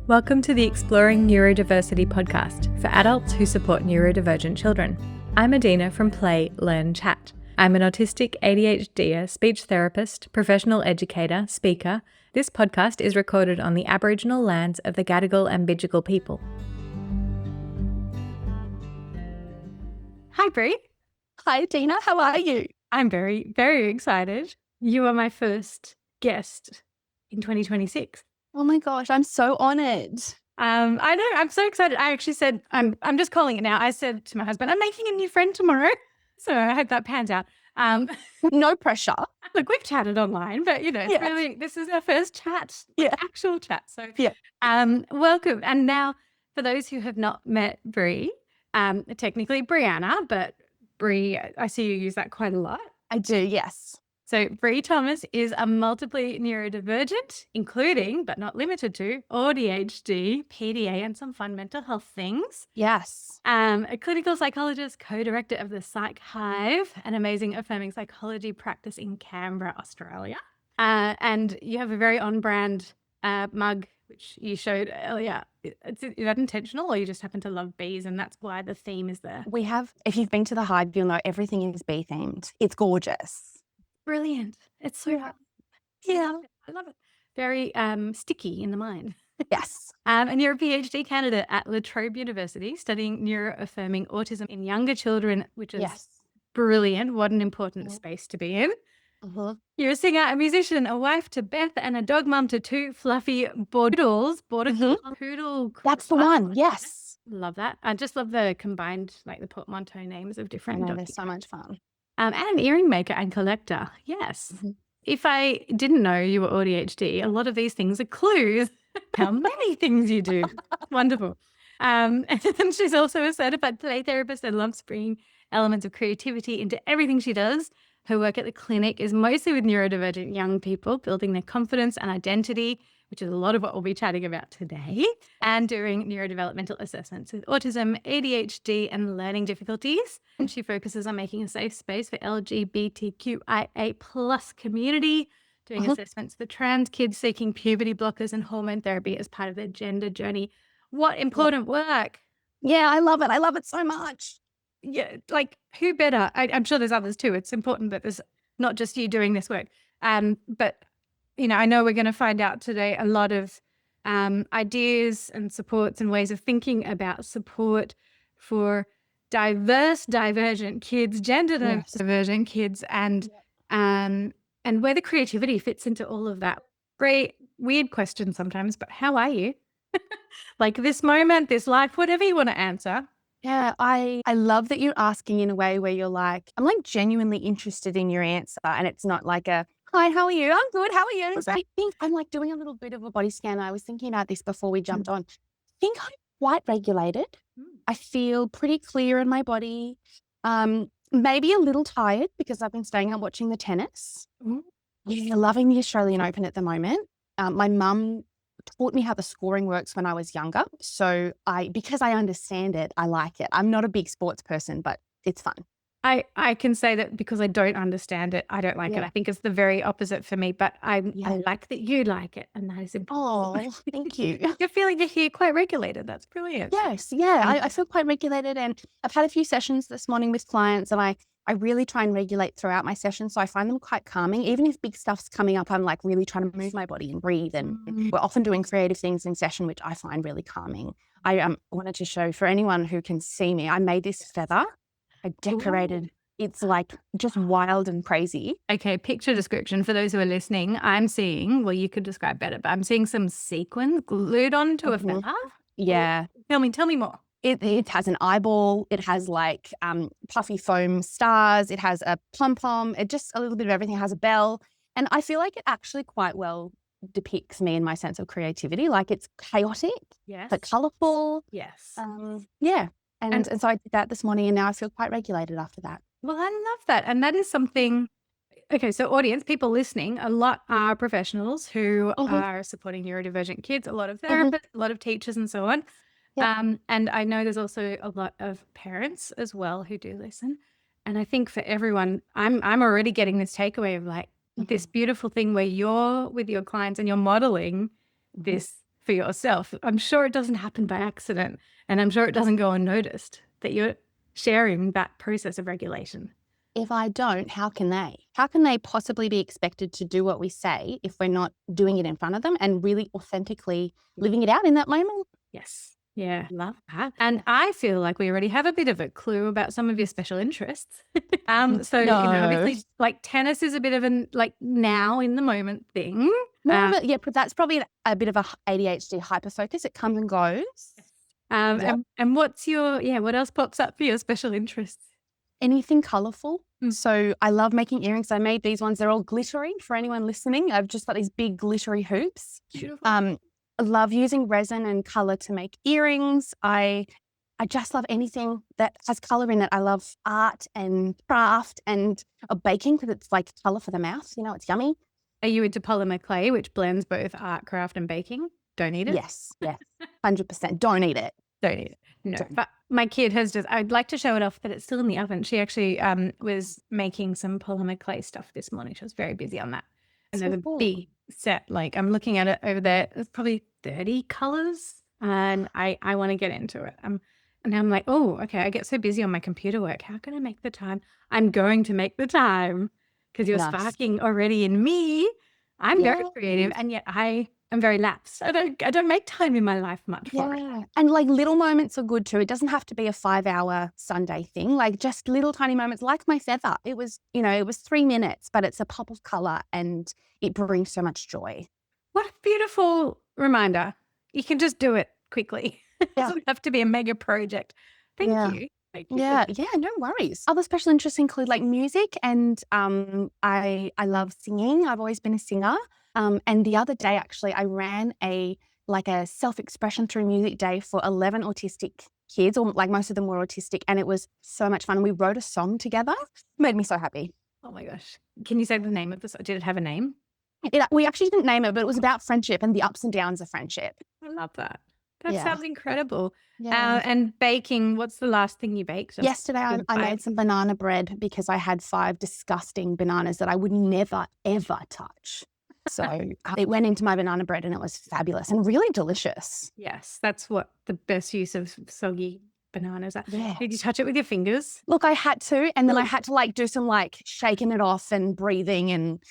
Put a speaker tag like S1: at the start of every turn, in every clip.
S1: Welcome to the Exploring Neurodiversity podcast for adults who support neurodivergent children. I'm Adina from Play, Learn, Chat. I'm an autistic AuDHDer, speech therapist, professional educator, speaker. This podcast is recorded on the Aboriginal lands of the Gadigal and Bidjigal people. Hi, Bri.
S2: Hi, Adina. How are you?
S1: I'm very, very excited. You are my first guest in 2026.
S2: Oh my gosh, I'm so honoured.
S1: I know, I'm so excited. I actually said, I'm just calling it now. I said to my husband, I'm making a new friend tomorrow. So I hope that pans out.
S2: No pressure.
S1: Look, we've chatted online, but it's really, this is our first chat, actual chat. So welcome. And now for those who have not met Bri, technically Brianna, but Bri, I see you use that quite a lot.
S2: I do, yes.
S1: So Brianna Thomas is a multiply neurodivergent, including, but not limited to, AuDHD, PDA, and some fun mental health things.
S2: Yes.
S1: A clinical psychologist, co-director of the Psych Hive, an amazing affirming psychology practice in Canberra, Australia. And you have a very on-brand mug, which you showed earlier. Is that intentional, or you just happen to love bees and that's why the theme is there?
S2: We have, if you've been to the Hive, you'll know everything is bee themed. It's gorgeous.
S1: Brilliant. It's so fun.
S2: Yeah.
S1: I love it. Very sticky in the mind.
S2: Yes.
S1: And you're a PhD candidate at La Trobe University studying neuroaffirming autism in younger children, which is brilliant. What an important space to be in. You're a singer, a musician, a wife to Beth, and a dog mum to two fluffy border poodle.
S2: That's the one. Yes.
S1: Love that. I just love the combined, like the portmanteau names of different dogs.
S2: They're so much fun.
S1: And an earring maker and collector. Yes. If I didn't know you were AuDHD, a lot of these things are clues how many things you do. Wonderful. And she's also a certified play therapist and loves bringing elements of creativity into everything she does. Her work at the clinic is mostly with neurodivergent young people, building their confidence and identity, which is a lot of what we'll be chatting about today, and doing neurodevelopmental assessments with autism, ADHD, and learning difficulties. And she focuses on making a safe space for LGBTQIA plus community, doing assessments for trans kids seeking puberty blockers and hormone therapy as part of their gender journey. What important work.
S2: Yeah, I love it. I love it so much.
S1: Yeah, like who better? I'm sure there's others too. It's important that there's not just you doing this work. But I know we're going to find out today a lot of ideas and supports and ways of thinking about support for divergent kids, gender divergent kids, and where the creativity fits into all of that. Great, weird question sometimes, but how are you? Like this moment, this life, whatever you want to answer.
S2: Yeah, I love that you're asking in a way where you're like, I'm like genuinely interested in your answer, and it's not like a, hi, how are you? I'm good. How are you? I think I'm like doing a little bit of a body scan. I was thinking about this before we jumped on. I think I'm quite regulated. I feel pretty clear in my body. Maybe a little tired because I've been staying up watching the tennis. Yeah, loving the Australian Open at the moment. My mum taught me how the scoring works when I was younger. So because I understand it, I like it. I'm not a big sports person, but it's fun.
S1: I can say that because I don't understand it, I don't like it. I think it's the very opposite for me, but I like that you like it, and that is important.
S2: Oh, thank you.
S1: You're feeling you're quite regulated. That's brilliant.
S2: Yes, I feel quite regulated, and I've had a few sessions this morning with clients, and I really try and regulate throughout my sessions, so I find them quite calming. Even if big stuff's coming up, I'm like really trying to move my body and breathe, and we're often doing creative things in session, which I find really calming. I wanted to show for anyone who can see me, I made this feather. I decorated. It's like just wild and crazy.
S1: Okay, picture description for those who are listening. I'm seeing, well, you could describe better, but I'm seeing some sequins glued onto a feather.
S2: Yeah.
S1: Tell me more.
S2: It has an eyeball. It has like puffy foam stars. It has a pom-pom. It just a little bit of everything. It has a bell. And I feel like it actually quite well depicts me and my sense of creativity. Like it's chaotic, but colourful.
S1: Yes.
S2: And so I did that this morning, and now I feel quite regulated after that.
S1: Well, I love that. And that is something, okay, so audience, people listening, a lot are professionals who are supporting neurodivergent kids, a lot of therapists, a lot of teachers and so on. And I know there's also a lot of parents as well who do listen. And I think for everyone, I'm already getting this takeaway of like this beautiful thing where you're with your clients and you're modeling this for yourself. I'm sure it doesn't happen by accident, and I'm sure it doesn't go unnoticed that you're sharing that process of regulation.
S2: If I don't, how can they? How can they possibly be expected to do what we say if we're not doing it in front of them and really authentically living it out in that moment?
S1: Yes. Yeah, love that. And I feel like we already have a bit of a clue about some of your special interests. So, you know,
S2: No.
S1: obviously, like tennis is a bit of an like now in the moment thing.
S2: Yeah, but that's probably a bit of a ADHD hyperfocus. It comes and goes. Yep.
S1: And what's your, what else pops up for your special interests?
S2: Anything colourful.
S1: Mm.
S2: So I love making earrings. I made these ones. They're all glittery for anyone listening. I've just got these big glittery hoops.
S1: Beautiful.
S2: I love using resin and colour to make earrings. I just love anything that has colour in it. I love art and craft and baking because it's like colour for the mouth. You know, it's yummy.
S1: Are you into polymer clay, which blends both art, craft, and baking? Don't eat it?
S2: Yes, 100%. Don't eat it.
S1: Don't eat it. No, but my kid has just, I'd like to show it off, but it's still in the oven. She actually was making some polymer clay stuff this morning. She was very busy on that. And there's a big set, like I'm looking at it over there. There's probably 30 colors and I want to get into it. And I'm like, oh, okay, I get so busy on my computer work. How can I make the time? I'm going to make the time because you're sparking already in me. I'm very creative and yet I am very lapsed. I don't make time in my life much for it.
S2: And like little moments are good too. It doesn't have to be a 5-hour Sunday thing. Like just little tiny moments like my feather. It was, it was 3 minutes, but it's a pop of color and it brings so much joy.
S1: What a beautiful reminder. You can just do it quickly. It doesn't have to be a mega project. Thank you. Thank you.
S2: Yeah, no worries. Other special interests include like music and I love singing. I've always been a singer. And the other day, actually, I ran a self-expression through music day for 11 autistic kids, or like most of them were autistic. And it was so much fun. We wrote a song together. Made me so happy.
S1: Oh my gosh. Can you say the name of the song? Did it have a name?
S2: We actually didn't name it, but it was about friendship and the ups and downs of friendship.
S1: I love that. That sounds incredible.
S2: Yeah.
S1: And baking, what's the last thing you baked?
S2: Yesterday, I made some banana bread because I had 5 disgusting bananas that I would never, ever touch. So it went into my banana bread and it was fabulous and really delicious.
S1: Yes, that's what the best use of soggy bananas are.
S2: Yeah.
S1: Did you touch it with your fingers?
S2: Look, I had to, and then I had to like do some like shaking it off and breathing and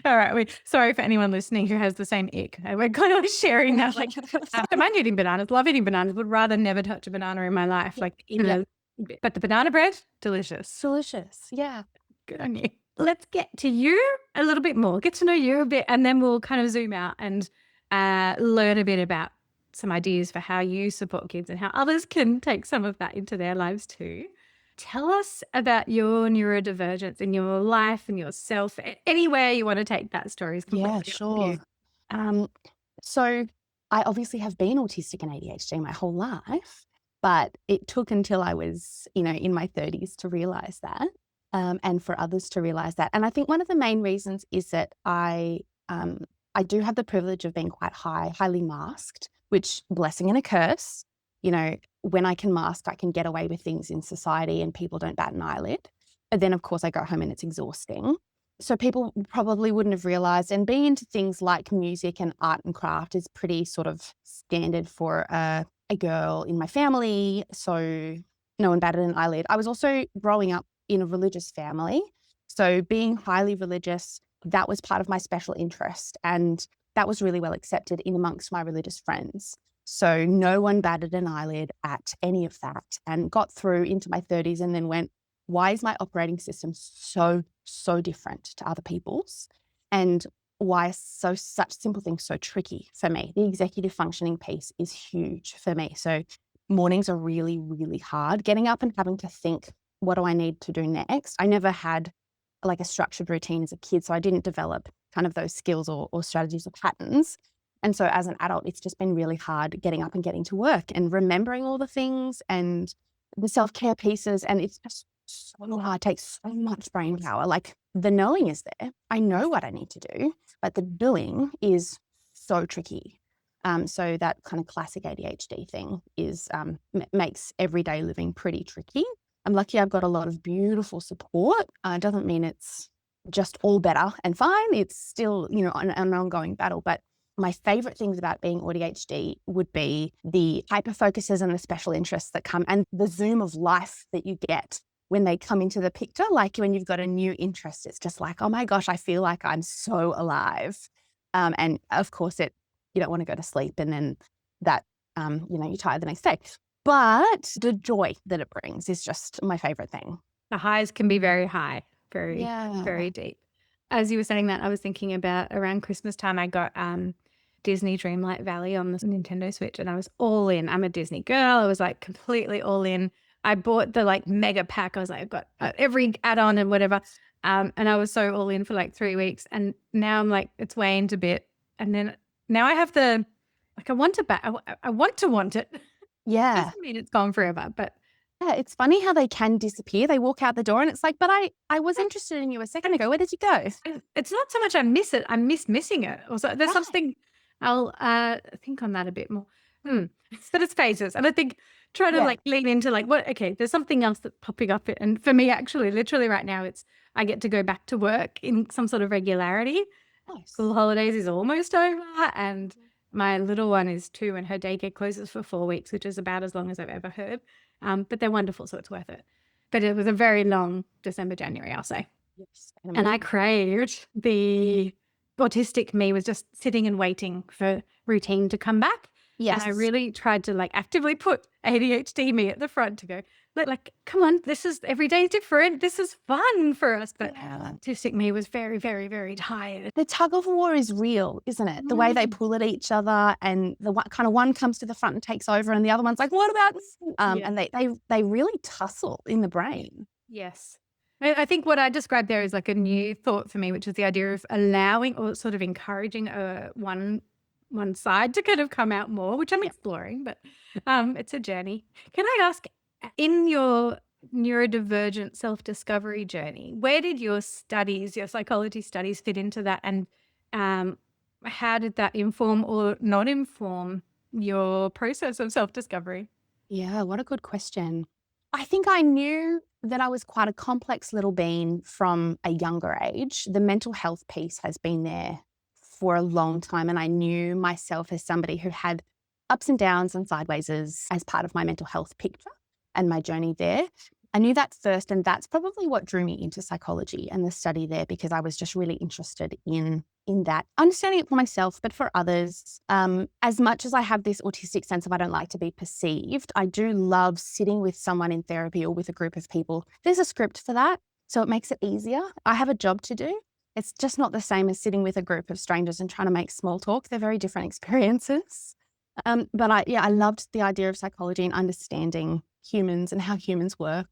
S1: All right. Sorry for anyone listening who has the same ick. We're kind of sharing that. Like, I don't mind eating bananas, love eating bananas, would rather never touch a banana in my life. Like, but the banana bread, delicious.
S2: Delicious. Yeah.
S1: Good on you. Let's get to you a little bit more, get to know you a bit, and then we'll kind of zoom out and learn a bit about some ideas for how you support kids and how others can take some of that into their lives too. Tell us about your neurodivergence in your life and yourself. Anywhere you want to take that story is completely up to
S2: sure.
S1: you.
S2: So I obviously have been autistic and ADHD my whole life, but it took until I was, in my 30s to realize that. And for others to realize that. And I think one of the main reasons is that I do have the privilege of being quite highly masked, which blessing and a curse. When I can mask, I can get away with things in society and people don't bat an eyelid. But then, of course, I go home and it's exhausting. So people probably wouldn't have realized. And being into things like music and art and craft is pretty sort of standard for a girl in my family. So no one batted an eyelid. I was also growing up in a religious family. So being highly religious, that was part of my special interest. And that was really well accepted in amongst my religious friends. So no one batted an eyelid at any of that and got through into my 30s and then went, why is my operating system so different to other people's? And why such simple things so tricky for me? The executive functioning piece is huge for me. So mornings are really, really hard. Getting up and having to think, what do I need to do next? I never had like a structured routine as a kid, so I didn't develop kind of those skills or strategies or patterns. And so as an adult, it's just been really hard getting up and getting to work and remembering all the things and the self-care pieces. And it's just so hard, it takes so much brain power. Like the knowing is there. I know what I need to do, but the doing is so tricky. So that kind of classic ADHD thing is makes everyday living pretty tricky. I'm lucky I've got a lot of beautiful support. It doesn't mean it's just all better and fine. It's still, an ongoing battle. But my favorite things about being AuDHD would be the hyper focuses and the special interests that come and the zoom of life that you get when they come into the picture. Like when you've got a new interest, it's just like, oh my gosh, I feel like I'm so alive. And of course you don't want to go to sleep and then that, you're tired the next day. But the joy that it brings is just my favorite thing.
S1: The highs can be very high, very,
S2: Yeah.
S1: very deep. As you were saying that, I was thinking about around Christmas time, I got Disney Dreamlight Valley on the Nintendo Switch and I was all in. I'm a Disney girl. I was like completely all in. I bought the like mega pack. I was like, I've got every add-on and whatever. And I was so all in for like 3 weeks. And now I'm like, it's waned a bit. And then now I have I want to back. I want it.
S2: Yeah.
S1: Doesn't mean it's gone forever, but
S2: yeah, it's funny how they can disappear. They walk out the door and it's like, but I was interested in you a second ago. Where did you go?
S1: it's not so much I miss it. I miss missing it. Also, there's something I'll think on that a bit more. But it's phases. And I think try to like lean into like there's something else that's popping up. And for me, actually, literally right now, I get to go back to work in some sort of regularity.
S2: Nice.
S1: School holidays is almost over and my little one is 2 and her daycare closes for 4 weeks, which is about as long as I've ever heard. But they're wonderful, so it's worth it. But it was a very long December, January, I'll say.
S2: Yes.
S1: And I craved the autistic me was just sitting and waiting for routine to come back.
S2: Yes.
S1: And I really tried to like actively put ADHD me at the front to go, like, come on, every day is different. This is fun for us. But autistic me was very, very, very tired.
S2: The tug of war is real, isn't it? The way they pull at each other and the one comes to the front and takes over and the other one's like, what about me? And they really tussle in the brain.
S1: Yes. I think what I described there is like a new thought for me, which is the idea of allowing or sort of encouraging one side to kind of come out more, which I'm exploring, but it's a journey. Can I ask, in your neurodivergent self-discovery journey, where did your psychology studies fit into that? And how did that inform or not inform your process of self-discovery?
S2: Yeah, what a good question. I think I knew that I was quite a complex little being from a younger age. The mental health piece has been there for a long time. And I knew myself as somebody who had ups and downs and sidewayses as part of my mental health picture and my journey there. I knew that first, and that's probably what drew me into psychology and the study there, because I was just really interested in that, understanding it for myself, but for others. As much as I have this autistic sense of I don't like to be perceived, I do love sitting with someone in therapy or with a group of people. There's a script for that, so it makes it easier. I have a job to do. It's just not the same as sitting with a group of strangers and trying to make small talk. They're very different experiences. But I loved the idea of psychology and understanding humans and how humans work.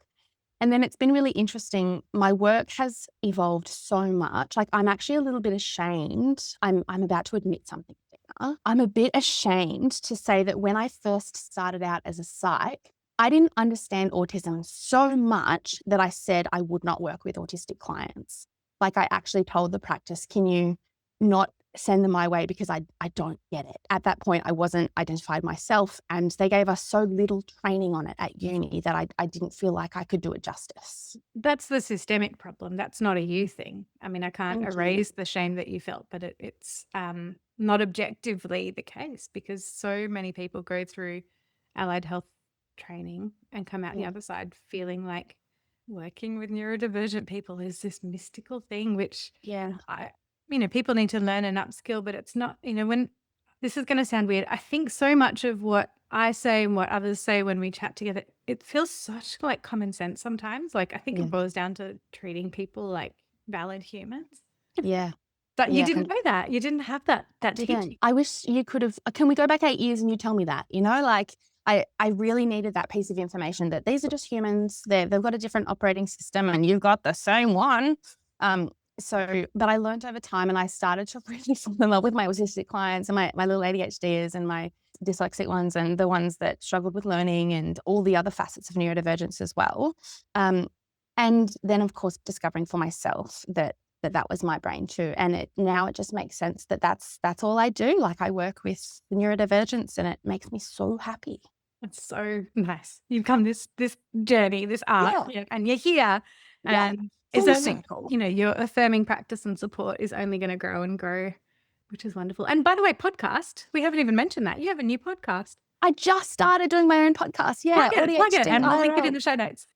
S2: And then it's been really interesting. My work has evolved so much. Like I'm actually a little bit ashamed. I'm about to admit something here. I'm a bit ashamed to say that when I first started out as a psych, I didn't understand autism so much that I said I would not work with autistic clients. Like I actually told the practice, can you not send them my way because I don't get it. At that point, I wasn't identified myself, and they gave us so little training on it at uni that I didn't feel like I could do it justice.
S1: That's the systemic problem. That's not a you thing. I mean, I can't erase the shame that you felt, but it's not objectively the case, because so many people go through allied health training and come out the other side feeling like working with neurodivergent people is this mystical thing, which people need to learn and upskill, but it's not, when this is going to sound weird. I think so much of what I say and what others say when we chat together, it feels such like common sense sometimes. Like I think it boils down to treating people like valid humans.
S2: Yeah.
S1: But you didn't know that. You didn't have that teaching.
S2: I wish you could have. Can we go back 8 years and you tell me that? Like I really needed that piece of information that these are just humans. They've got a different operating system and you've got the same one. But I learned over time, and I started to really fall in love with my autistic clients and my little ADHDers and my dyslexic ones and the ones that struggled with learning and all the other facets of neurodivergence as well. And then, of course, discovering for myself that was my brain too. And now it just makes sense that that's all I do. Like I work with neurodivergence and it makes me so happy.
S1: It's so nice. You've come this journey, this art, and you're here. And it's simple. Your affirming practice and support is only going to grow and grow which is wonderful. And by the way, podcast, we haven't even mentioned that. You have a new podcast.
S2: I just started doing my own podcast. Yeah.
S1: Plug it, and we'll link it in
S2: IRL.
S1: the show notes.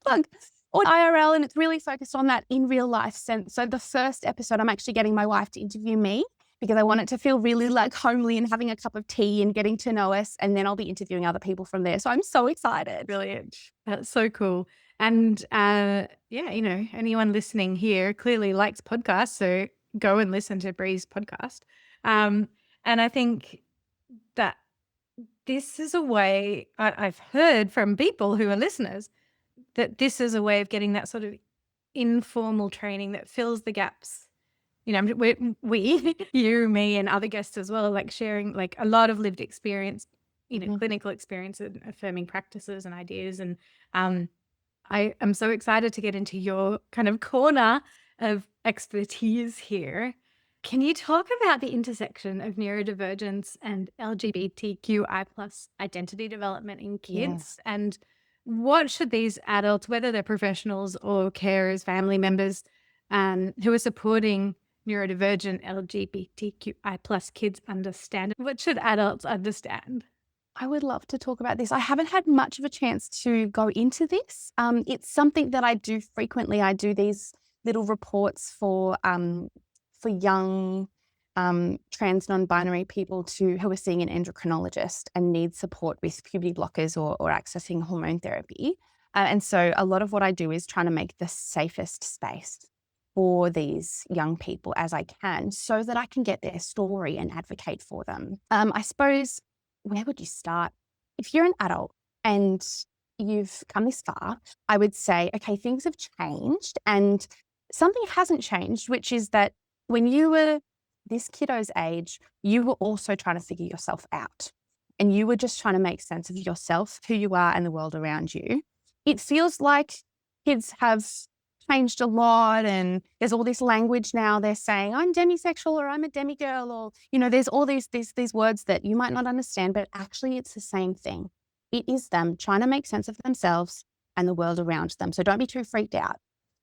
S2: Plug. Or IRL, and it's really focused on that in real life sense. So the first episode, I'm actually getting my wife to interview me because I want it to feel really like homely and having a cup of tea and getting to know us. And then I'll be interviewing other people from there. So I'm so excited.
S1: Brilliant. That's so cool. And yeah, you know, anyone listening here clearly likes podcasts. So go and listen to Bree's podcast. And I think that this is a way I've heard from people who are listeners that this is a way of getting that sort of informal training that fills the gaps. You know, we you, me, and other guests as well, like sharing like a lot of lived experience, you know, clinical experience and affirming practices and ideas. And I am so excited to get into your kind of corner of expertise here. Can you talk about the intersection of neurodivergence and LGBTQI plus identity development in kids? And what should these adults, whether they're professionals or carers, family members, who are supporting neurodivergent LGBTQI plus kids understand? What should adults understand?
S2: I would love to talk about this. I haven't had much of a chance to go into this. It's something that I do frequently. I do these little reports for young trans non-binary people who are seeing an endocrinologist and need support with puberty blockers or accessing hormone therapy. And so a lot of what I do is trying to make the safest space for these young people as I can so that I can get their story and advocate for them. I suppose, where would you start? If you're an adult and you've come this far, I would say, okay, things have changed and something hasn't changed, which is that when you were this kiddo's age, you were also trying to figure yourself out and you were just trying to make sense of yourself, who you are and the world around you. It feels like kids have changed a lot and there's all this language now. They're saying, I'm demisexual or I'm a demigirl or, you know, there's all these words that you might not understand, but actually it's the same thing. It is them trying to make sense of themselves and the world around them. So don't be too freaked out.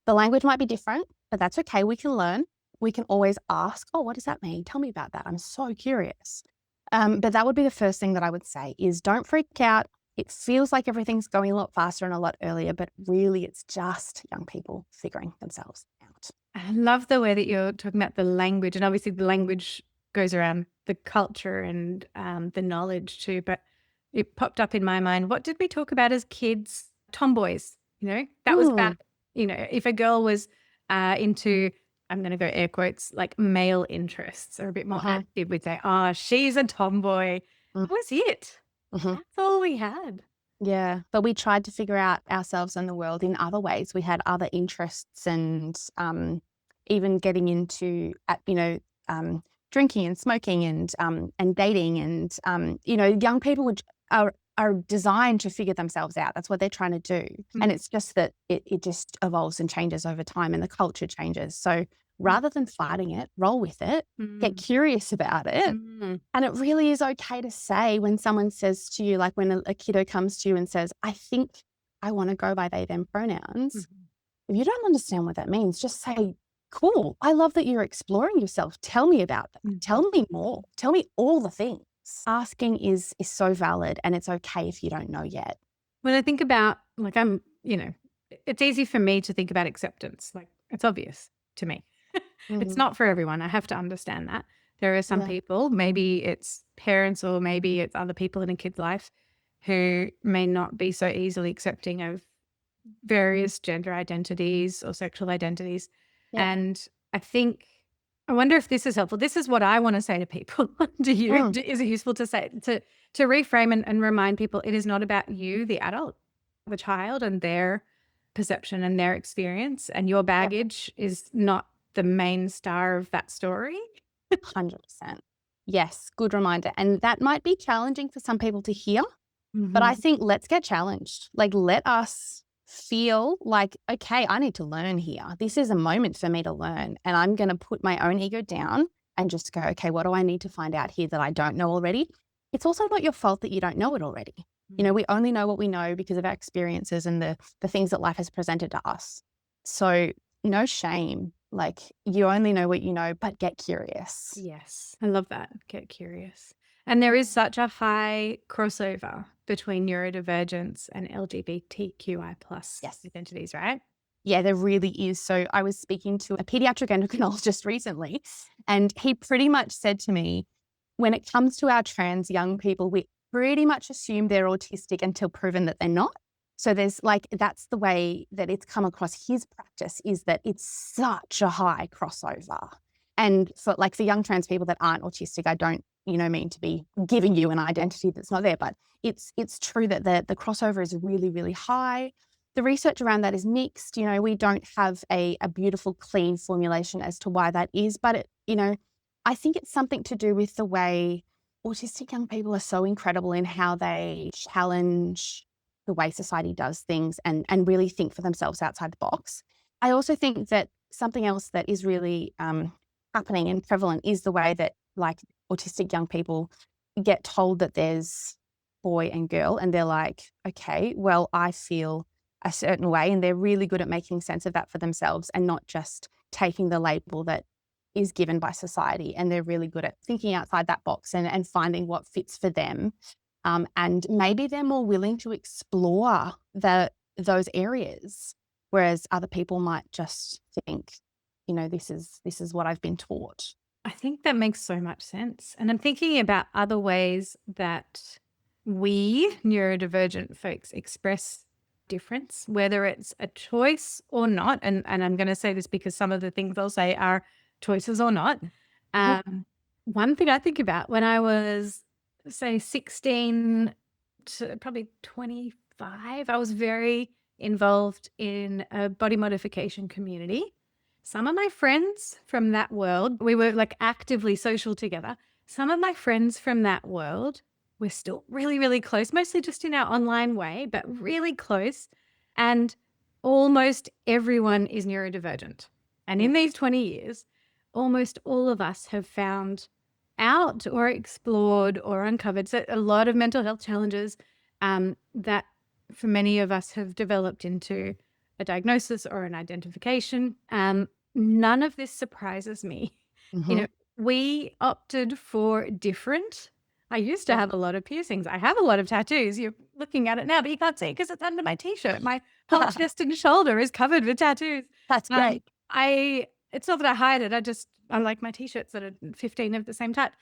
S2: The language might be different, but that's okay. We can learn. We can always ask, oh, what does that mean? Tell me about that. I'm so curious. But that would be the first thing that I would say is don't freak out. It feels like everything's going a lot faster and a lot earlier, but really it's just young people figuring themselves out.
S1: I love the way that you're talking about the language, and obviously the language goes around the culture and the knowledge too, but it popped up in my mind. What did we talk about as kids? Tomboys, you know, that was about, you know, if a girl was into, I'm going to go air quotes, like male interests or a bit more active, we'd say, oh, she's a tomboy. That was it. That's all we had.
S2: Yeah, but we tried to figure out ourselves and the world in other ways. We had other interests and even getting into, drinking and smoking and dating and, young people are designed to figure themselves out. That's what they're trying to do. And it's just that it just evolves and changes over time and the culture changes. So rather than fighting it, roll with it, get curious about it. And it really is okay to say when someone says to you, like when a kiddo comes to you and says, I think I want to go by they, them pronouns. If you don't understand what that means, just say, cool. I love that you're exploring yourself. Tell me about that. Tell me more. Tell me all the things. Asking is so valid and it's okay if you don't know yet.
S1: When I think about, like, it's easy for me to think about acceptance. Like, it's obvious to me. It's not for everyone. I have to understand that. There are some people, maybe it's parents or maybe it's other people in a kid's life who may not be so easily accepting of various gender identities or sexual identities. And I wonder if this is helpful. This is what I want to say to people. To you, is it useful to say, to reframe and remind people it is not about you, the adult, the child and their perception and their experience, and your baggage is not the main star of that story?
S2: 100%. Yes, good reminder. And that might be challenging for some people to hear, but I think let's get challenged. Like, let us feel like, okay, I need to learn here. This is a moment for me to learn. And I'm going to put my own ego down and just go, okay, what do I need to find out here that I don't know already? It's also not your fault that you don't know it already. You know, we only know what we know because of our experiences and the things that life has presented to us. So no shame Like, you only know what you know, but get curious.
S1: Yes. I love that. Get curious. And there is such a high crossover between neurodivergence and LGBTQI plus
S2: Yes.
S1: identities, right?
S2: Yeah, there really is. So I was speaking to a pediatric endocrinologist recently, and he pretty much said to me, when it comes to our trans young people, we pretty much assume they're autistic until proven that they're not. So there's like, that's the way that it's come across his practice, is that it's such a high crossover. And for young trans people that aren't autistic, I don't, mean to be giving you an identity that's not there, but it's true that the crossover is really, really high. The research around that is mixed. We don't have a beautiful, clean formulation as to why that is, but I think it's something to do with the way autistic young people are so incredible in how they challenge the way society does things and really think for themselves outside the box. I also think that something else that is really happening and prevalent is the way that like autistic young people get told that there's boy and girl, and they're like, okay, well, I feel a certain way, and they're really good at making sense of that for themselves and not just taking the label that is given by society. And they're really good at thinking outside that box and finding what fits for them. And maybe they're more willing to explore those areas, whereas other people might just think, this is what I've been taught.
S1: I think that makes so much sense. And I'm thinking about other ways that we neurodivergent folks express difference, whether it's a choice or not. And I'm going to say this because some of the things I'll say are choices or not. One thing I think about when I was, say, 16 to probably 25, I was very involved in a body modification community. Some of my friends from that world, we were like actively social together. Some of my friends from that world, we're still really, really close, mostly just in our online way, but really close. And almost everyone is neurodivergent. And in these 20 years, almost all of us have found out or explored or uncovered a lot of mental health challenges that for many of us have developed into a diagnosis or an identification. None of this surprises me. We opted for different. I used to have a lot of piercings. I have a lot of tattoos. You're looking at it now, but you can't see it because it's under my t-shirt. My whole chest and shoulder is covered with tattoos.
S2: That's great.
S1: It's not that I hide it. I like my t-shirts that are 15 of the same type.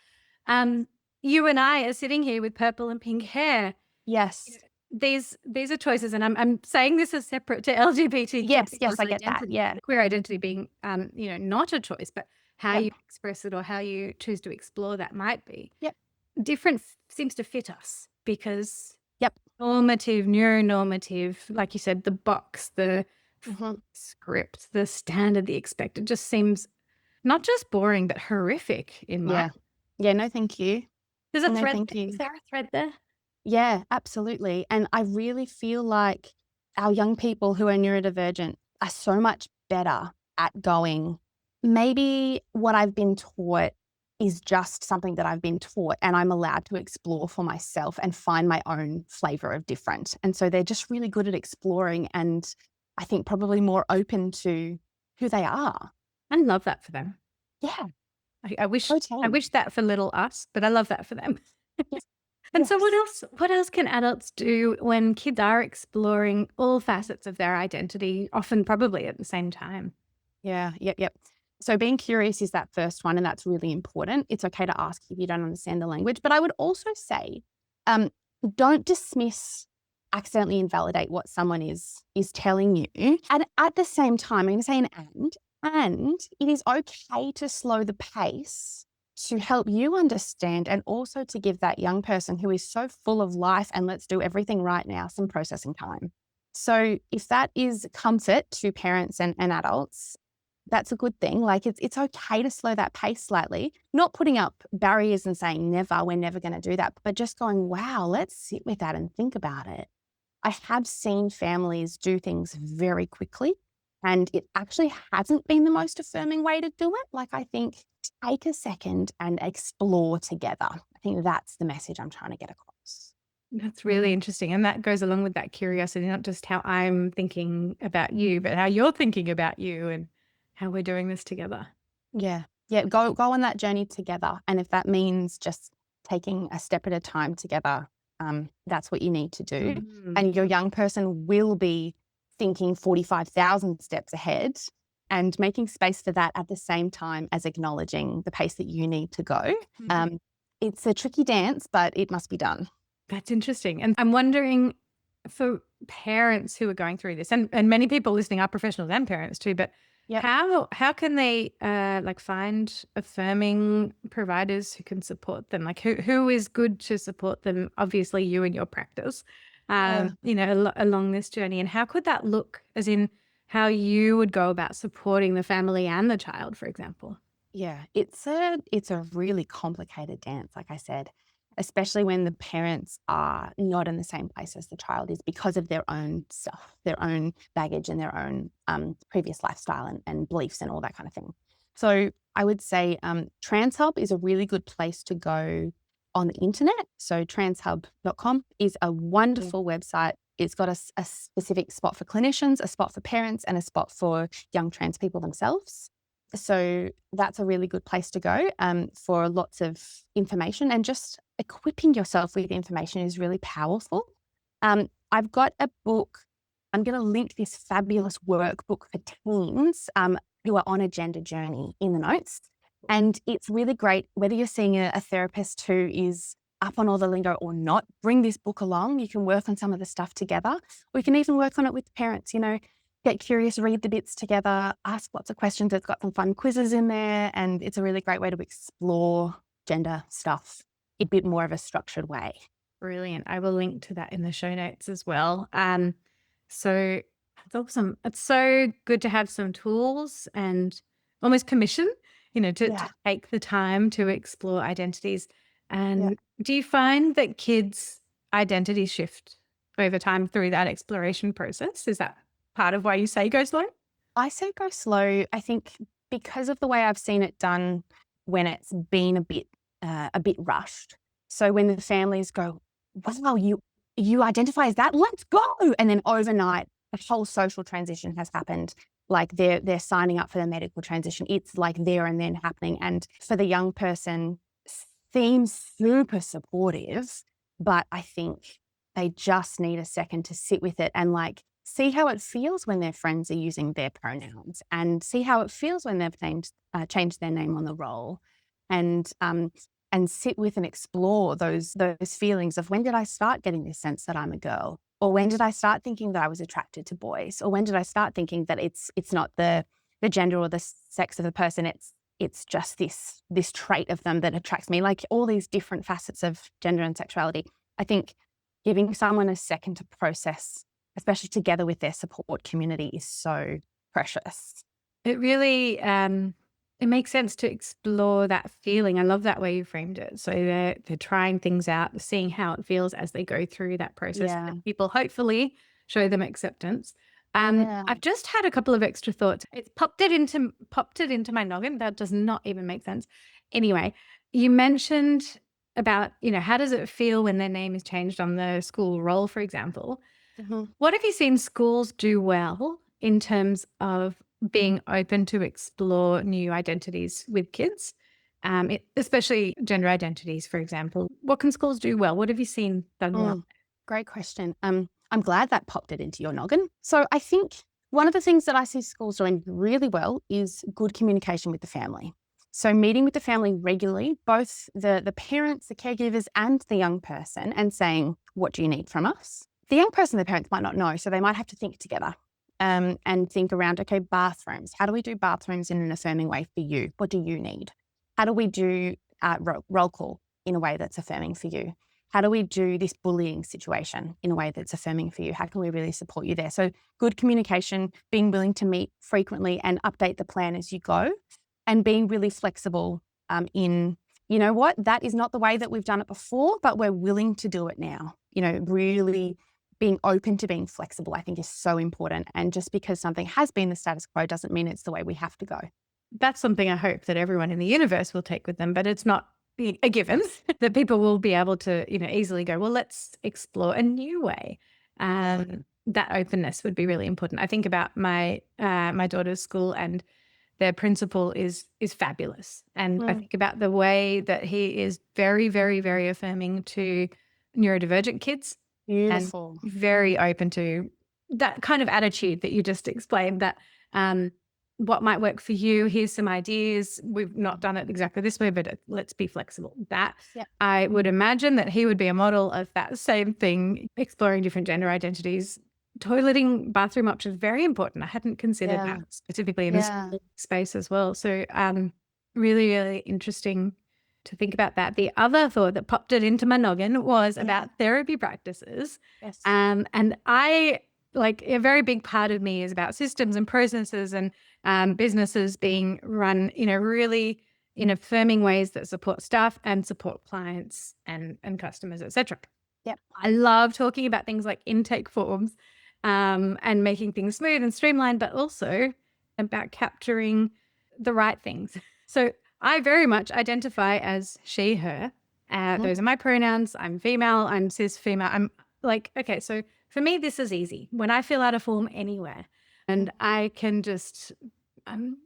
S1: You and I are sitting here with purple and pink hair.
S2: Yes.
S1: These are choices, and I'm saying this is separate to LGBT.
S2: Yes, I get that. Yeah.
S1: Queer identity being, not a choice, but how you express it or how you choose to explore that might be.
S2: Yep.
S1: Different seems to fit us because
S2: Yep.
S1: normative, neuronormative, like you said, the box, the script, the standard, the expected just seems not just boring, but horrific in my
S2: Yeah. Yeah, no, thank you.
S1: There's a
S2: No,
S1: thread.
S2: thank you.
S1: Is there a thread there?
S2: Yeah, absolutely. And I really feel like our young people who are neurodivergent are so much better at going, maybe what I've been taught is just something that I've been taught, and I'm allowed to explore for myself and find my own flavor of different. And so they're just really good at exploring, and I think probably more open to who they are.
S1: I love that for them.
S2: Yeah.
S1: I wish
S2: Totally.
S1: that for little us, but I love that for them.
S2: Yes.
S1: And so what else can adults do when kids are exploring all facets of their identity, often probably at the same time?
S2: Yeah. Yep. So being curious is that first one, and that's really important. It's okay to ask if you don't understand the language. But I would also say, don't dismiss, accidentally invalidate what someone is telling you. And at the same time, I'm going to say an and it is okay to slow the pace to help you understand, and also to give that young person who is so full of life and let's do everything right now some processing time. So if that is comfort to parents and adults, that's a good thing. Like it's okay to slow that pace slightly, not putting up barriers and saying we're never going to do that, but just going, wow, let's sit with that and think about it. I have seen families do things very quickly, and it actually hasn't been the most affirming way to do it. Like, I think take a second and explore together. I think that's the message I'm trying to get across.
S1: That's really interesting. And that goes along with that curiosity, not just how I'm thinking about you, but how you're thinking about you and how we're doing this together.
S2: Yeah. Yeah. Go on that journey together. And if that means just taking a step at a time together, that's what you need to do.
S1: Mm.
S2: And your young person will be thinking 45,000 steps ahead and making space for that at the same time as acknowledging the pace that you need to go. It's a tricky dance, but it must be done.
S1: That's interesting. And I'm wondering, for parents who are going through this, and many people listening are professionals and parents too, but
S2: Yep.
S1: how can they like find affirming providers who can support them? Like who is good to support them? Obviously you and your practice, you know, along this journey. And how could that look, as in how you would go about supporting the family and the child, for example?
S2: Yeah, it's a really complicated dance, like I said, especially when the parents are not in the same place as the child is because of their own stuff, their own baggage and their own previous lifestyle and beliefs and all that kind of thing. So I would say TransHub is a really good place to go on the internet. So transhub.com is a wonderful website. It's got a specific spot for clinicians, a spot for parents, and a spot for young trans people themselves. So that's a really good place to go for lots of information, and just equipping yourself with information is really powerful. I've got a book. I'm going to link this fabulous workbook for teens who are on a gender journey in the notes. And it's really great, whether you're seeing a therapist who is up on all the lingo or not, bring this book along. You can work on some of the stuff together. We can even work on it with parents, you know. Get curious, read the bits together, ask lots of questions. It's got some fun quizzes in there, and it's a really great way to explore gender stuff in a bit more of a structured way.
S1: Brilliant. I will link to that in the show notes as well. So it's awesome. It's so good to have some tools and almost permission, you know, to take the time to explore identities. And do you find that kids' identities shift over time through that exploration process? Is that part of why you say go slow?
S2: I say go slow. I think because of the way I've seen it done when it's been a bit rushed. So when the families go, wow, you identify as that, let's go. And then overnight, a whole social transition has happened. Like they're signing up for the medical transition. It's like there and then happening. And for the young person, seems super supportive, but I think they just need a second to sit with it and like see how it feels when their friends are using their pronouns, and see how it feels when they've changed their name on the roll, and sit with and explore those feelings of, when did I start getting this sense that I'm a girl? Or when did I start thinking that I was attracted to boys? Or when did I start thinking that it's not the gender or the sex of the person, it's just this trait of them that attracts me, like all these different facets of gender and sexuality. I think giving someone a second to process, especially together with their support community, is so precious.
S1: It really it makes sense to explore that feeling. I love that way you framed it. So they're trying things out, seeing how it feels as they go through that process.
S2: Yeah.
S1: And people hopefully show them acceptance. I've just had a couple of extra thoughts. It's popped it into my noggin. That does not even make sense. Anyway, you mentioned about, you know, how does it feel when their name is changed on the school roll, for example? What have you seen schools do well in terms of being open to explore new identities with kids, especially gender identities, for example? What can schools do well? What have you seen done well?
S2: Great question. I'm glad that popped it into your noggin. So I think one of the things that I see schools doing really well is good communication with the family. So meeting with the family regularly, both the parents, the caregivers, and the young person, and saying, what do you need from us? The young person, the parents might not know, so they might have to think together and think around, okay, bathrooms. How do we do bathrooms in an affirming way for you? What do you need? How do we do roll call in a way that's affirming for you? How do we do this bullying situation in a way that's affirming for you? How can we really support you there? So good communication, being willing to meet frequently and update the plan as you go, and being really flexible in, you know what, that is not the way that we've done it before, but we're willing to do it now. You know, really being open to being flexible, I think, is so important. And just because something has been the status quo doesn't mean it's the way we have to go.
S1: That's something I hope that everyone in the universe will take with them, but it's not a given that people will be able to, you know, easily go, well, let's explore a new way. That openness would be really important. I think about my daughter's school, and their principal is fabulous. And I
S2: Mm.
S1: think about the way that he is very, very, very affirming to neurodivergent kids and
S2: Beautiful.
S1: very open to that kind of attitude that you just explained, that what might work for you, here's some ideas. We've not done it exactly this way, but let's be flexible. That
S2: Yep.
S1: I would imagine that he would be a model of that same thing, exploring different gender identities. Toileting bathroom options, very important. I hadn't considered
S2: Yeah.
S1: that specifically in
S2: Yeah.
S1: this space as well. So really, really interesting to think about that. The other thought that popped it into my noggin was about therapy practices.
S2: Yes.
S1: And I, like, a very big part of me is about systems and processes and businesses being run, really in affirming ways that support staff and support clients and customers, etc.
S2: Yep.
S1: I love talking about things like intake forms and making things smooth and streamlined, but also about capturing the right things. So I very much identify as she, her. Those are my pronouns. I'm female. I'm cis female. I'm like, okay, so for me, this is easy. When I fill out a form anywhere and I can just,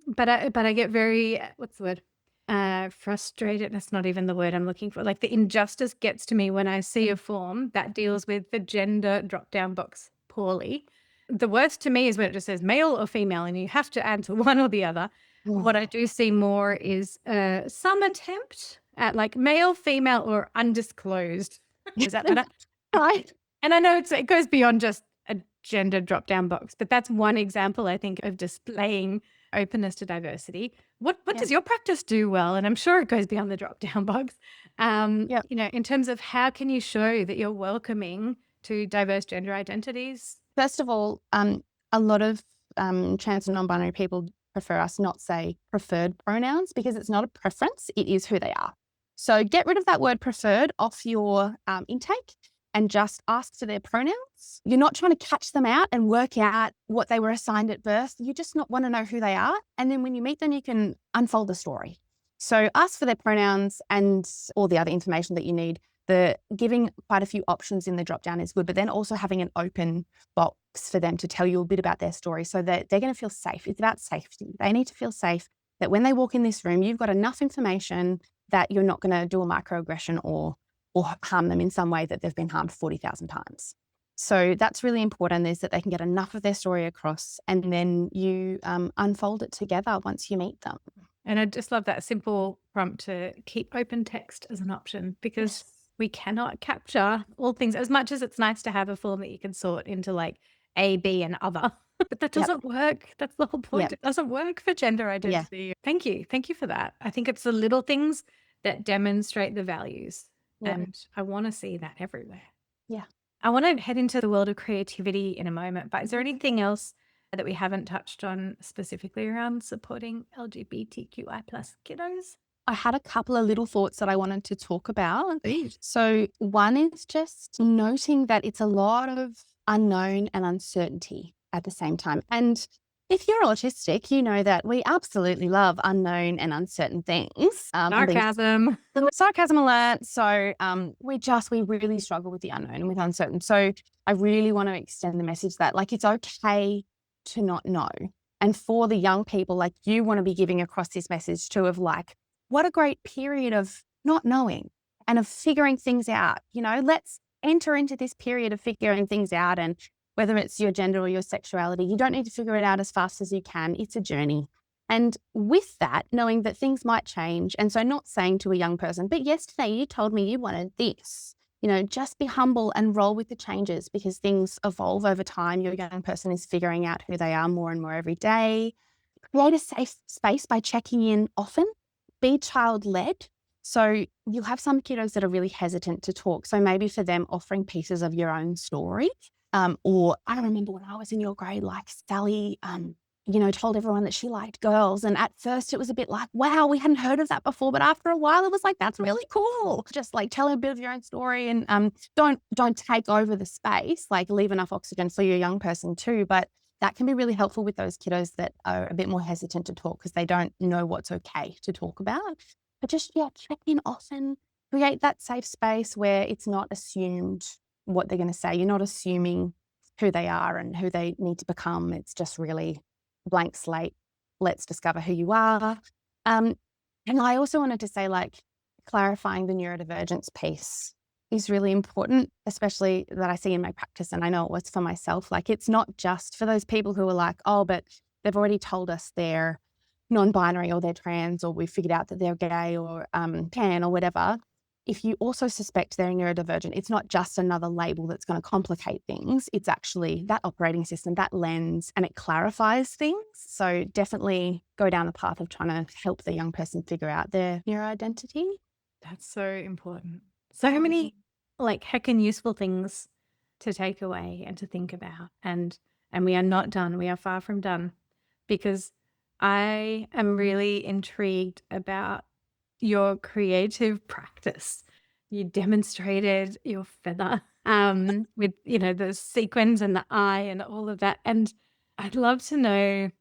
S1: but I get very, what's the word? Frustrated. That's not even the word I'm looking for. Like, the injustice gets to me when I see a form that deals with the gender drop-down box poorly. The worst to me is when it just says male or female and you have to answer one or the other. What I do see more is some attempt at like male, female, or undisclosed. Is that better?
S2: Right.
S1: And I know it goes beyond just a gender drop-down box, but that's one example, I think, of displaying openness to diversity. What does your practice do well? And I'm sure it goes beyond the drop-down box. In terms of how can you show that you're welcoming to diverse gender identities?
S2: First of all, a lot of trans and non-binary people prefer us not say preferred pronouns because it's not a preference, it is who they are. So get rid of that word preferred off your intake and just ask for their pronouns. You're not trying to catch them out and work out what they were assigned at birth. You just not want to know who they are. And then when you meet them, you can unfold the story. So ask for their pronouns and all the other information that you need. The giving quite a few options in the drop down is good, but then also having an open box for them to tell you a bit about their story so that they're going to feel safe. It's about safety. They need to feel safe that when they walk in this room, you've got enough information that you're not going to do a microaggression or harm them in some way that they've been harmed 40,000 times. So that's really important, is that they can get enough of their story across and then you unfold it together once you meet them.
S1: And I just love that simple prompt to keep open text as an option, because we cannot capture all things. As much as it's nice to have a form that you can sort into like A, B, and other, but that doesn't work. That's the whole point. It doesn't work for gender identity. Thank you. Thank you for that. I think it's the little things that demonstrate the values. And I want to see that everywhere.
S2: Yeah.
S1: I want to head into the world of creativity in a moment, but is there anything else that we haven't touched on specifically around supporting LGBTQI plus kiddos?
S2: I had a couple of little thoughts that I wanted to talk about. So one is just noting that it's a lot of unknown and uncertainty at the same time. And if you're autistic, you know that we absolutely love unknown and uncertain things.
S1: Sarcasm.
S2: Sarcasm alert. So we really struggle with the unknown and with uncertain. So I really want to extend the message that like it's okay to not know. And for the young people, like you want to be giving across this message too of like, what a great period of not knowing and of figuring things out. Let's enter into this period of figuring things out. And whether it's your gender or your sexuality, you don't need to figure it out as fast as you can. It's a journey. And with that, knowing that things might change. And so not saying to a young person, but yesterday you told me you wanted this. Just be humble and roll with the changes because things evolve over time. Your young person is figuring out who they are more and more every day. Create a safe space by checking in often. Be child-led. So you'll have some kiddos that are really hesitant to talk. So maybe for them, offering pieces of your own story. Or I remember when I was in your grade, like Sally, told everyone that she liked girls. And at first it was a bit like, wow, we hadn't heard of that before. But after a while, it was like, that's really cool. Just like tell a bit of your own story and don't take over the space, like leave enough oxygen for your young person too. But that can be really helpful with those kiddos that are a bit more hesitant to talk because they don't know what's okay to talk about. But just, check in often, create that safe space where it's not assumed what they're going to say. You're not assuming who they are and who they need to become. It's just really blank slate. let's discover who you are. And I also wanted to say, like, clarifying the neurodivergence piece is really important, especially that I see in my practice. And I know it was for myself. Like, it's not just for those people who are like, oh, but they've already told us they're non-binary or they're trans, or we've figured out that they're gay or pan or whatever. If you also suspect they're neurodivergent, it's not just another label that's going to complicate things. It's actually that operating system, that lens, and it clarifies things. So definitely go down the path of trying to help the young person figure out their neuroidentity.
S1: That's so important. So many like heckin' useful things to take away and to think about. And we are not done. We are far from done, because I am really intrigued about your creative practice. You demonstrated your feather with, the sequins and the eye and all of that. And I'd love to know,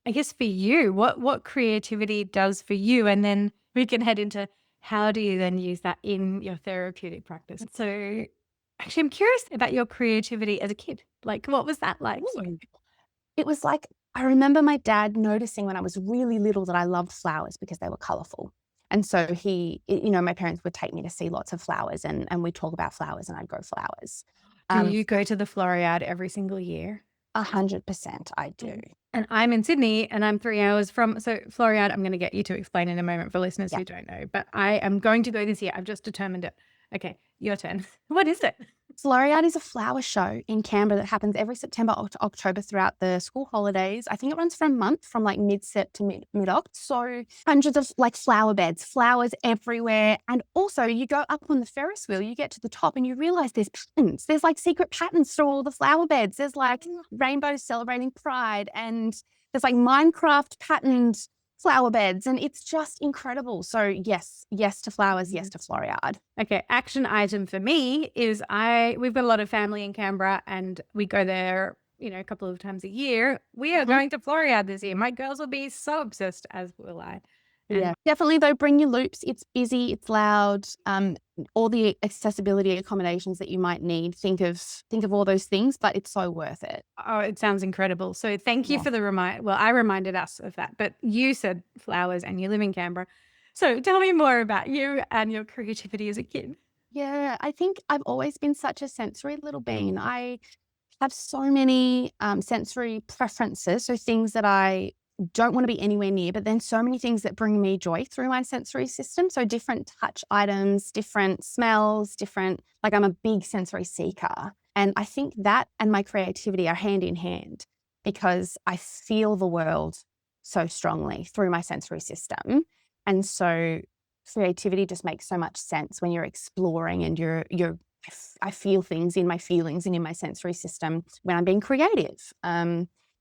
S1: I guess, for you, what creativity does for you. And then we can head into how do you then use that in your therapeutic practice. So actually, I'm curious about your creativity as a kid. Like, what was that like?
S2: It was like, I remember my dad noticing when I was really little that I loved flowers because they were colorful. And so my parents would take me to see lots of flowers, and we'd talk about flowers, and I'd grow flowers.
S1: Do you go to the Floriade every single year?
S2: 100% I do.
S1: And I'm in Sydney, and I'm 3 hours from, so Floriade, I'm going to get you to explain in a moment for listeners who don't know, but I am going to go this year. I've just determined it. Okay, your turn. What is it?
S2: Floriade is a flower show in Canberra that happens every September to October throughout the school holidays. I think it runs for a month, from like mid-Sep to mid-Oct. So hundreds of like flower beds, flowers everywhere. And also you go up on the Ferris wheel, you get to the top and you realize there's patterns. There's like secret patterns through all the flower beds. There's like rainbows celebrating pride, and there's like Minecraft patterned flower beds, and it's just incredible. So yes to flowers, yes to Floriade.
S1: Okay, action item for me is we've got a lot of family in Canberra, and we go there, a couple of times a year. We are going to Floriade this year. My girls will be so obsessed, as will I.
S2: Yeah, definitely though, bring your loops. It's busy, it's loud, all the accessibility accommodations that you might need. Think of all those things, but it's so worth it.
S1: Oh, it sounds incredible. So thank you for the reminder. Well, I reminded us of that, but you said flowers and you live in Canberra. So tell me more about you and your creativity as a kid.
S2: Yeah, I think I've always been such a sensory little bean. I have so many sensory preferences, so things that I don't want to be anywhere near, but then so many things that bring me joy through my sensory system. So different touch items, different smells, like I'm a big sensory seeker. And I think that and my creativity are hand in hand, because I feel the world so strongly through my sensory system. And so creativity just makes so much sense when you're exploring and I feel things in my feelings and in my sensory system when I'm being creative.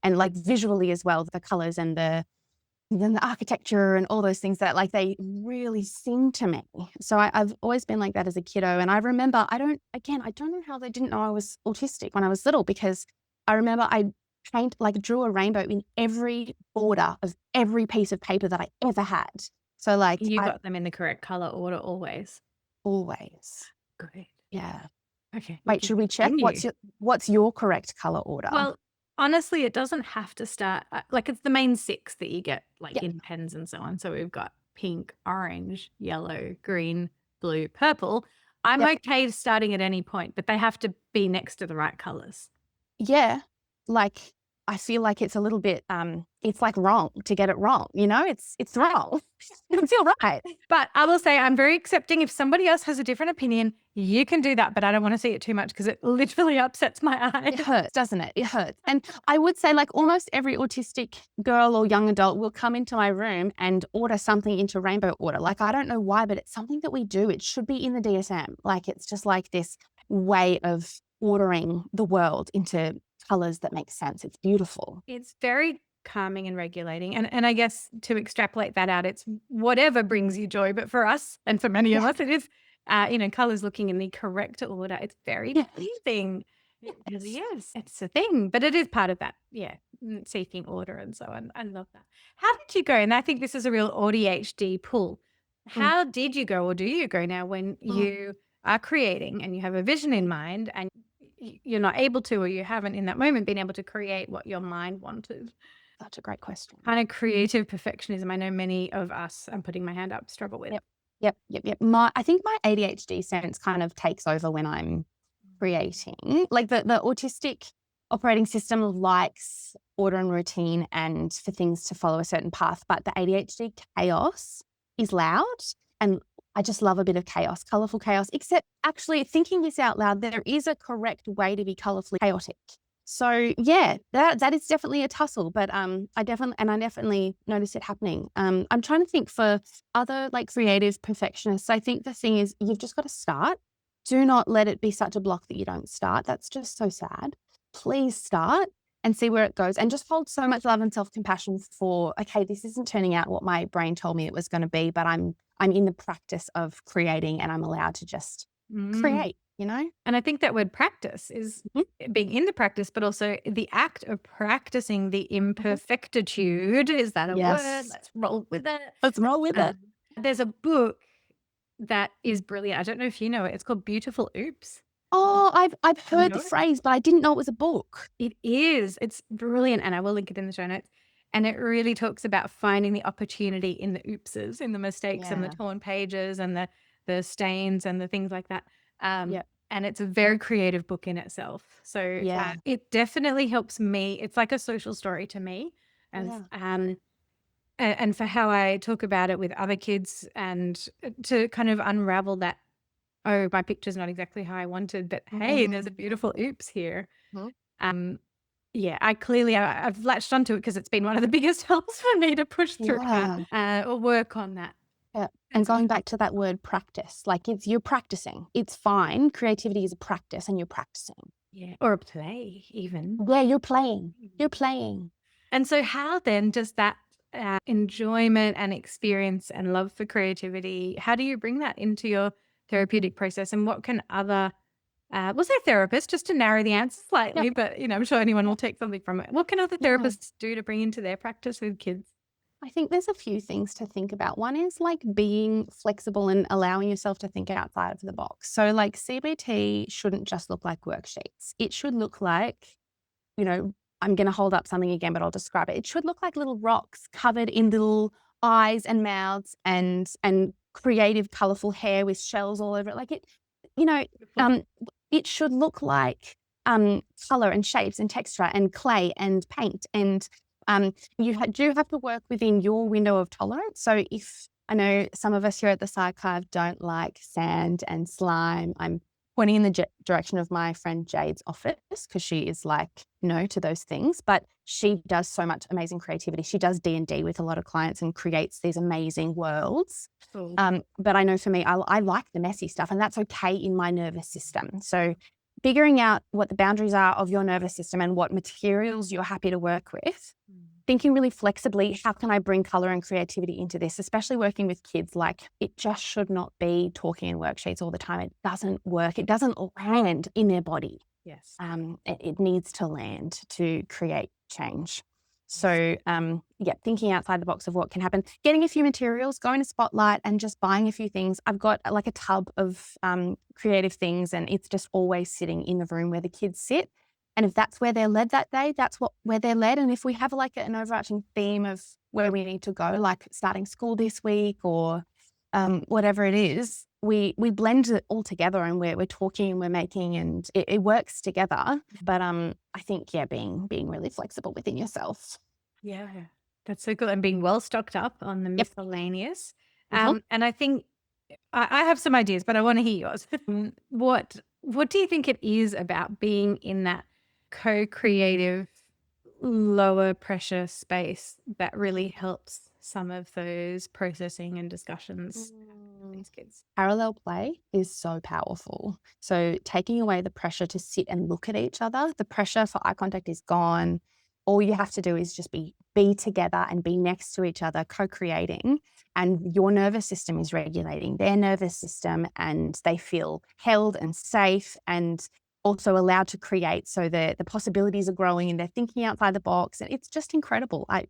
S2: And like visually as well, the colors and then the architecture and all those things that like they really sing to me. So I've always been like that as a kiddo. And I remember, I don't know how they didn't know I was autistic when I was little, because I remember I drew a rainbow in every border of every piece of paper that I ever had. So like
S1: you got them in the correct color order always.
S2: Always.
S1: Great.
S2: Yeah.
S1: Okay.
S2: Wait, should we check? What's your correct color order?
S1: Well, honestly, it doesn't have to start like it's the main 6 that you get like in pens and so on. So we've got pink, orange, yellow, green, blue, purple. I'm okay starting at any point, but they have to be next to the right colors.
S2: Yeah. Like I feel like it's a little bit it's like wrong to get it wrong, it's wrong. It doesn't feel right.
S1: But I will say I'm very accepting. If somebody else has a different opinion, you can do that, but I don't want to see it too much because it literally upsets my eye.
S2: It hurts, doesn't it? It hurts. And I would say like almost every autistic girl or young adult will come into my room and order something into rainbow order. Like I don't know why, but it's something that we do. It should be in the DSM. Like it's just like this way of ordering the world into colors that make sense. It's beautiful.
S1: It's very calming and regulating. And I guess to extrapolate that out, it's whatever brings you joy. But for us and for many of us, it is, colors looking in the correct order. It's very pleasing. Yes, it's a thing, but it is part of that. Yeah. Seeking order and so on. I love that. How did you go? And I think this is a real AuDHD pull. How did you go, or do you go now when you are creating and you have a vision in mind and you're not able to, or you haven't in that moment been able to create what your mind wanted?
S2: Such a great question.
S1: kind of creative perfectionism I know many of us, I'm putting my hand up, struggle with.
S2: Yep. I think my ADHD sense kind of takes over when I'm creating. Like the autistic operating system likes order and routine and for things to follow a certain path, but the ADHD chaos is loud, and I just love a bit of chaos, colorful chaos, except actually thinking this out loud, there is a correct way to be colorfully chaotic. So yeah, that is definitely a tussle, but I definitely notice it happening. I'm trying to think for other like creative perfectionists. I think the thing is you've just got to start. Do not let it be such a block that you don't start. That's just so sad. Please start and see where it goes, and just hold so much love and self-compassion for, okay, this isn't turning out what my brain told me it was going to be, but I'm in the practice of creating, and I'm allowed to just create, you know?
S1: And I think that word practice is being in the practice, but also the act of practicing the imperfectitude. Is that a
S2: Yes.
S1: word? Let's roll with it.
S2: Let's roll with it.
S1: There's a book that is brilliant. I don't know if you know it. It's called Beautiful Oops.
S2: Oh, I've heard
S1: know
S2: the
S1: it?
S2: phrase, but I didn't know it was a book.
S1: It is. It's brilliant. And I will link it in the show notes. And it really talks about finding the opportunity in the oopses, in the mistakes and the
S2: Yeah.
S1: torn pages and the stains and the things like that.
S2: Yep.
S1: And it's a very creative book in itself. So
S2: Yeah.
S1: it definitely helps me. It's like a social story to me. And for how I talk about it with other kids, and to kind of unravel that, oh, my picture's not exactly how I wanted, but hey, there's a beautiful oops here.
S2: Mhm.
S1: Yeah, I've latched onto it because it's been one of the biggest helps for me to push through that, or work on that.
S2: Yeah. And going back to that word practice, like you're practicing. It's fine. Creativity is a practice, and you're practicing.
S1: Yeah, or a play even.
S2: Yeah, you're playing. You're playing.
S1: And so how then does that enjoyment and experience and love for creativity, how do you bring that into your therapeutic process? And what can other, we'll say therapists, just to narrow the answer slightly, but I'm sure anyone will take something from it. What can other therapists do to bring into their practice with kids?
S2: I think there's a few things to think about. One is like being flexible and allowing yourself to think outside of the box. So like CBT shouldn't just look like worksheets. It should look like, I'm going to hold up something again, but I'll describe it. It should look like little rocks covered in little eyes and mouths and creative, colorful hair with shells all over it. Like it should look like color and shapes and texture and clay and paint. And you do have to work within your window of tolerance. So if I know some of us here at the Psych don't like sand and slime, I'm pointing in the direction of my friend Jade's office because she is like no to those things, but she does so much amazing creativity. She does D&D with a lot of clients and creates these amazing worlds. But I know for me, I like the messy stuff, and that's okay in my nervous system. So figuring out what the boundaries are of your nervous system and what materials you're happy to work with, thinking really flexibly, how can I bring color and creativity into this, especially working with kids? Like it just should not be talking in worksheets all the time. It doesn't work. It doesn't land in their body.
S1: Yes.
S2: It needs to land to create change. So thinking outside the box of what can happen, getting a few materials, going to Spotlight and just buying a few things. I've got like a tub of creative things, and it's just always sitting in the room where the kids sit. And if that's where they're led that day, that's where they're led. And if we have like an overarching theme of where we need to go, like starting school this week or whatever it is, we blend it all together, and we're talking and we're making, and it works together. But I think being really flexible within yourself.
S1: Yeah, that's so cool. And being well stocked up on the miscellaneous. And I think I have some ideas, but I want to hear yours. What do you think it is about being in that co-creative, lower pressure space that really helps some of those processing and discussions with these kids?
S2: Parallel play is so powerful. So taking away the pressure to sit and look at each other, the pressure for eye contact is gone. All you have to do is just be together and be next to each other, co-creating, and your nervous system is regulating their nervous system, and they feel held and safe and also allowed to create. So the possibilities are growing and they're thinking outside the box, and it's just incredible. I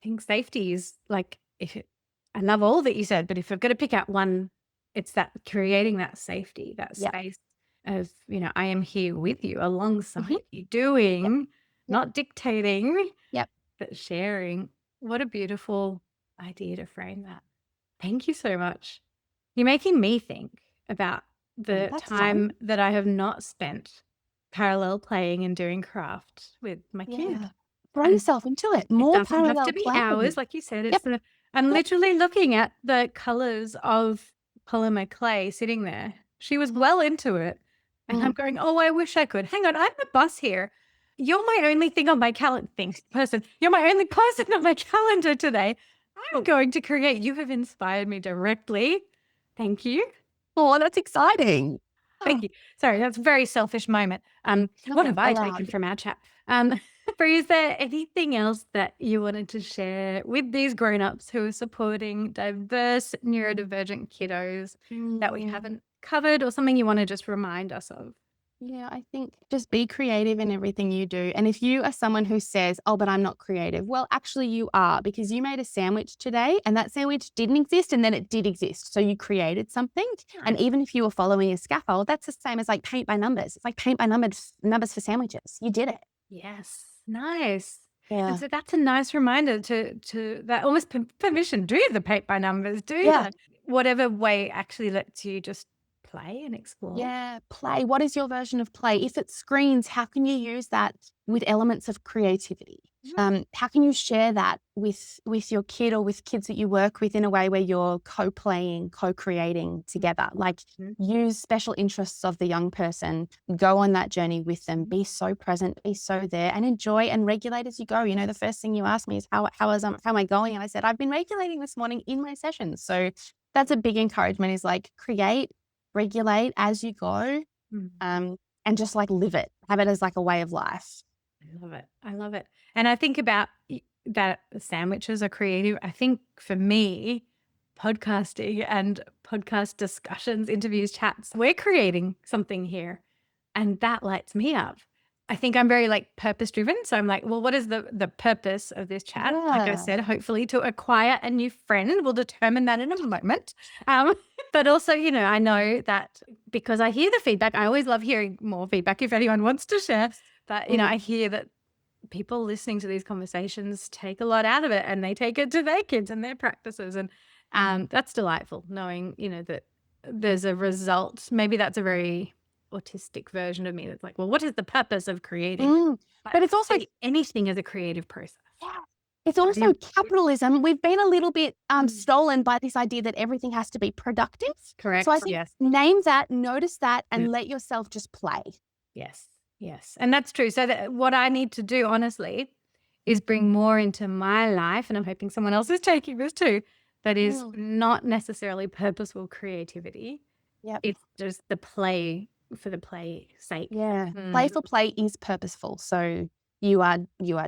S1: think safety is like, I love all that you said, but if I've got to pick out one, it's that creating that safety, that space of, I am here with you alongside you doing, not dictating. but sharing. What a beautiful idea to frame that. Thank you so much. You're making me think about the
S2: that's
S1: time that I have not spent parallel playing and doing craft with my kid.
S2: Yeah. Throw
S1: And
S2: yourself into it.
S1: it
S2: More
S1: doesn't have
S2: parallel
S1: to be
S2: play.
S1: hours, like you said.
S2: Yep.
S1: It's I'm
S2: Yep.
S1: literally looking at the colors of polymer clay sitting there. She was well into it. And I'm going, oh, I wish I could. Hang on, I'm the boss here. You're my only thing on my person. You're my only person on my calendar today. I'm going to create. You have inspired me directly. Thank you.
S2: Oh, that's exciting.
S1: Thank you. Sorry, that's a very selfish moment. What have I taken
S2: allowed.
S1: from our chat? Bree, is there anything else that you wanted to share with these grown-ups who are supporting diverse neurodivergent kiddos that we haven't covered, or something you want to just remind us of?
S2: Yeah, I think just be creative in everything you do. And if you are someone who says, oh, but I'm not creative, well, actually you are, because you made a sandwich today and that sandwich didn't exist and then it did exist. So you created something. And even if you were following a scaffold, that's the same as like paint by numbers. It's like paint by numbers for sandwiches. You did it.
S1: Yes. Nice.
S2: Yeah.
S1: And so that's a nice reminder to that, almost permission. Do the paint by numbers. Do
S2: Yeah.
S1: that. Whatever way actually lets you just play and explore.
S2: Yeah, play. What is your version of play? If it's screens, how can you use that with elements of creativity? How can you share that with your kid or with kids that you work with in a way where you're co-playing, co-creating together? Like use special interests of the young person, go on that journey with them, be so present, be so there, and enjoy and regulate as you go. You know, the first thing you asked me is how am I going? And I said, I've been regulating this morning in my sessions. So that's a big encouragement, is like create, regulate as you go, and just like live it, have it as like a way of life.
S1: I love it. I love it. And I think about that sandwiches are creative. I think for me, podcasting and podcast discussions, interviews, chats, we're creating something here. And that lights me up. I think I'm very like purpose driven. So I'm like, well, what is the purpose of this chat? Like I said, hopefully to acquire a new friend. We'll determine that in a moment. But also, you know, I know that because I hear the feedback, I always love hearing more feedback if anyone wants to share. But, you know, I hear that people listening to these conversations take a lot out of it, and they take it to their kids and their practices. And that's delightful, knowing, you know, that there's a result. Maybe that's a very autistic version of me that's like, well, what is the purpose of creating?
S2: But it's also
S1: anything as a creative process.
S2: Yeah. It's also capitalism. We've been a little bit stolen by this idea that everything has to be productive.
S1: Correct.
S2: So I think name that, notice that, and let yourself just play.
S1: Yes. Yes. And that's true. So what I need to do, honestly, is bring more into my life, and I'm hoping someone else is taking this too, that is not necessarily purposeful creativity. It's just the play for the play sake.
S2: Yeah. Play for play is purposeful. So you are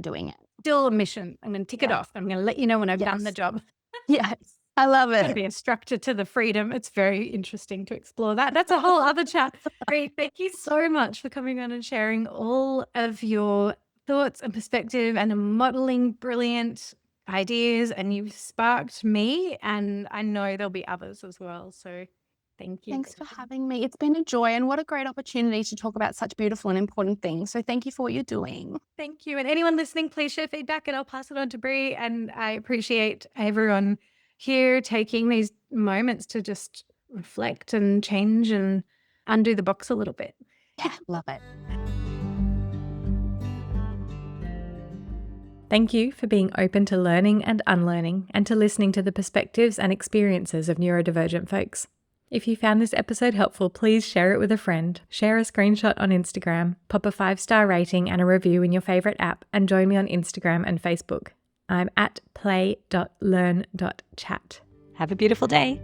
S2: doing it.
S1: Still a mission. I'm going to tick it off. I'm going to let you know when I've done the job.
S2: Yes. I love it.
S1: Going to be a structure to the freedom. It's very interesting to explore that. That's a whole other chat. Great. Thank you so much for coming on and sharing all of your thoughts and perspective and modeling brilliant ideas. And you've sparked me, and I know there'll be others as well. So thank you.
S2: Thanks for having me. It's been a joy, and what a great opportunity to talk about such beautiful and important things. So thank you for what you're doing.
S1: Thank you. And anyone listening, please share feedback and I'll pass it on to Bree. And I appreciate everyone here taking these moments to just reflect and change and undo the box a little bit.
S2: Yeah, love it.
S1: Thank you for being open to learning and unlearning, and to listening to the perspectives and experiences of neurodivergent folks. If you found this episode helpful, please share it with a friend, share a screenshot on Instagram, pop a 5-star rating and a review in your favorite app, and join me on Instagram and Facebook. I'm at play.learn.chat. Have a beautiful day.